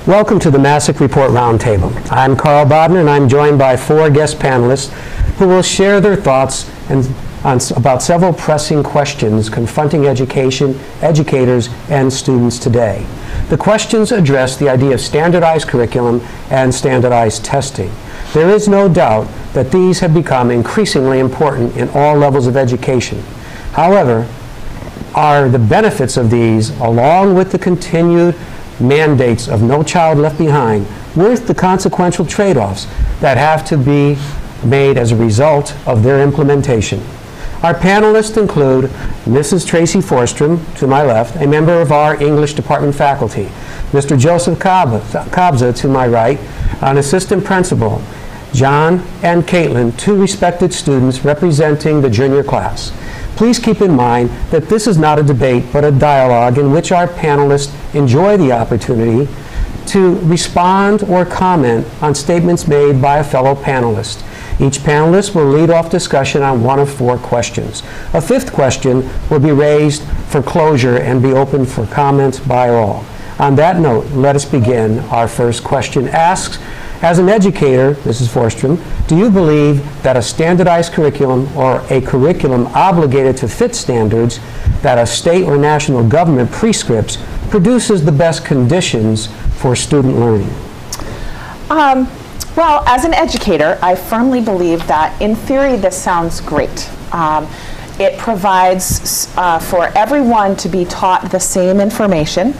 Welcome to the Masuk Report Roundtable. I'm Carl Bodden, and I'm joined by 4 guest panelists who will share their thoughts about several pressing questions confronting education, educators, and students today. The questions address the idea of standardized curriculum and standardized testing. There is no doubt that these have become increasingly important in all levels of education. However, are the benefits of these, along with the continued mandates of No Child Left Behind, worth the consequential trade-offs that have to be made as a result of their implementation? Our panelists include Mrs. Tracy Forstrom, to my left, a member of our English department faculty, Mr. Joseph Kabza, to my right, an assistant principal, John and Caitlin, 2 respected students representing the junior class. Please keep in mind that this is not a debate but a dialogue in which our panelists enjoy the opportunity to respond or comment on statements made by a fellow panelist. Each panelist will lead off discussion on 1 of 4 questions. A 5th question will be raised for closure and be open for comments by all. On that note, let us begin. Our first question asks, as an educator, Mrs. Forstrom, do you believe that a standardized curriculum or a curriculum obligated to fit standards that a state or national government prescribes produces the best conditions for student learning? Well, as an educator, I firmly believe that in theory this sounds great. It provides for everyone to be taught the same information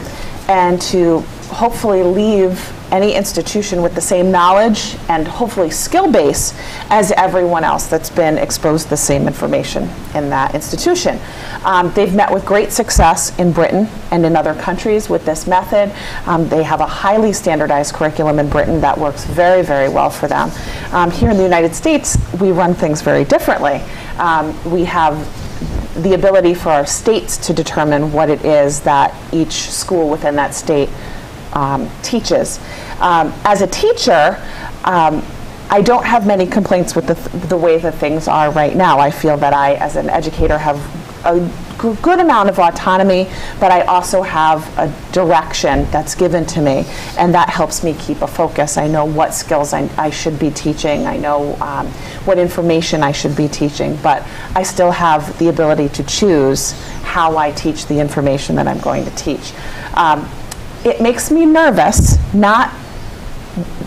and to hopefully leave any institution with the same knowledge and hopefully skill base as everyone else that's been exposed to the same information in that institution. They've met with great success in Britain and in other countries with this method. They have a highly standardized curriculum in Britain that works very, very well for them. Here in the United States, we run things very differently. We have the ability for our states to determine what it is that each school within that state teaches. As a teacher, I don't have many complaints with the way that things are right now. I feel that I, as an educator, have a good amount of autonomy, but I also have a direction that's given to me, and that helps me keep a focus. I know what skills I should be teaching. I know what information I should be teaching, but I still have the ability to choose how I teach the information that I'm going to teach. It makes me nervous not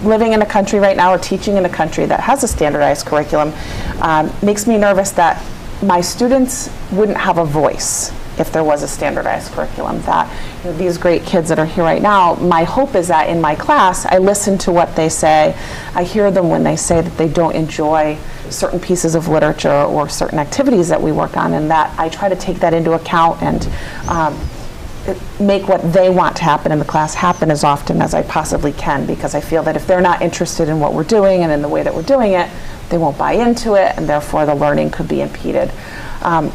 living in a country right now or teaching in a country that has a standardized curriculum. Makes me nervous that my students wouldn't have a voice if there was a standardized curriculum. That these great kids that are here right now, my hope is that in my class I listen to what they say. I hear them when they say that they don't enjoy certain pieces of literature or certain activities that we work on, and that I try to take that into account and make what they want to happen in the class happen as often as I possibly can, because I feel that if they're not interested in what we're doing and in the way that we're doing it, they won't buy into it, and therefore the learning could be impeded. I'm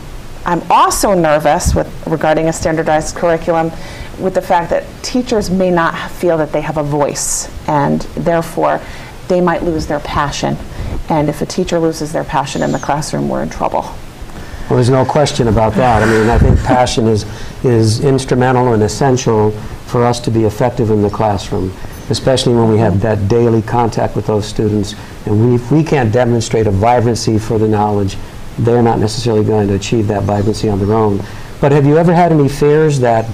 also nervous regarding a standardized curriculum with the fact that teachers may not feel that they have a voice, and therefore they might lose their passion. And if a teacher loses their passion in the classroom, we're in trouble. Well, there's no question about that. I mean, I think passion is instrumental and essential for us to be effective in the classroom, especially when we have that daily contact with those students. And if we can't demonstrate a vibrancy for the knowledge, they're not necessarily going to achieve that vibrancy on their own. But have you ever had any fears that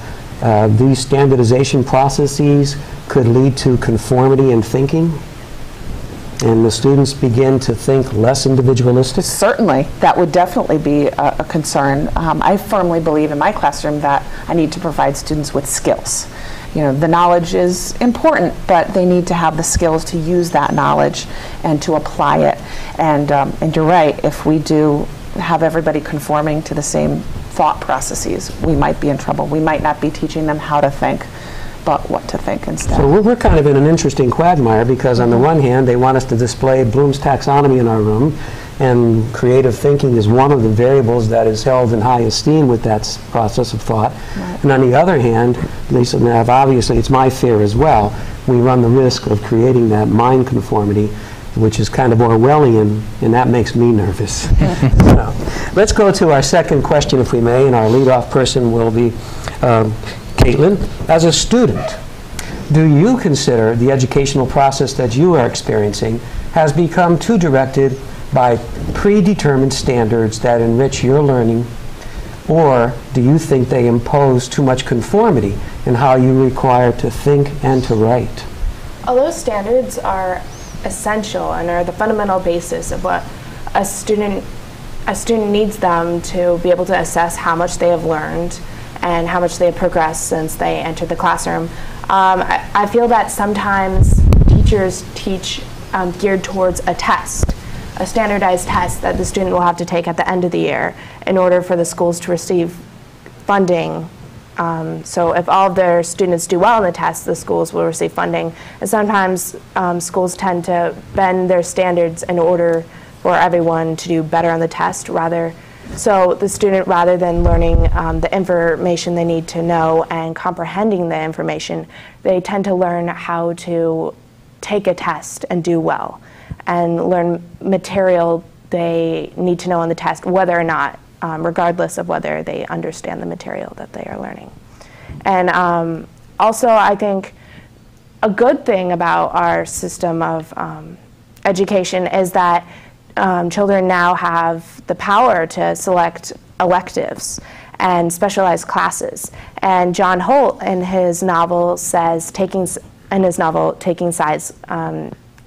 these standardization processes could lead to conformity in thinking? And the students begin to think less individualistic? Certainly. That would definitely be a concern. I firmly believe in my classroom that I need to provide students with skills. The knowledge is important, but they need to have the skills to use that knowledge and to apply it. And you're right, if we do have everybody conforming to the same thought processes, we might be in trouble. We might not be teaching them how to think, but what to think instead. So we're kind of in an interesting quagmire, because on the one hand they want us to display Bloom's taxonomy in our room, and creative thinking is one of the variables that is held in high esteem with that process of thought. Right. And on the other hand, Lisa and Nav, obviously it's my fear as well, we run the risk of creating that mind conformity, which is kind of Orwellian, and that makes me nervous. So, let's go to our second question, if we may, and our leadoff person will be Caitlin. As a student, do you consider the educational process that you are experiencing has become too directed by predetermined standards that enrich your learning, or do you think they impose too much conformity in how you're required to think and to write? Although standards are essential and are the fundamental basis of what a student needs them to be able to assess how much they have learned and how much they have progressed since they entered the classroom, I feel that sometimes teachers teach geared towards a test, a standardized test that the student will have to take at the end of the year in order for the schools to receive funding. So if all of their students do well in the test, the schools will receive funding. And sometimes schools tend to bend their standards in order for everyone to do better on the test, so the student, rather than learning the information they need to know and comprehending the information, they tend to learn how to take a test and do well, and learn material they need to know on the test, whether or not, regardless of whether they understand the material that they are learning. And also, I think a good thing about our system of education is that children now have the power to select electives and specialized classes. And John Holt, in his novel, Taking Sides,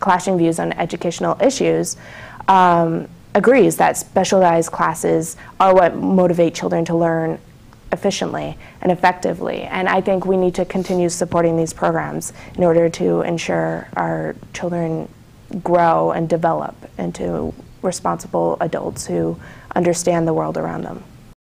Clashing Views on Educational Issues, agrees that specialized classes are what motivate children to learn efficiently and effectively. And I think we need to continue supporting these programs in order to ensure our children grow and develop into responsible adults who understand the world around them.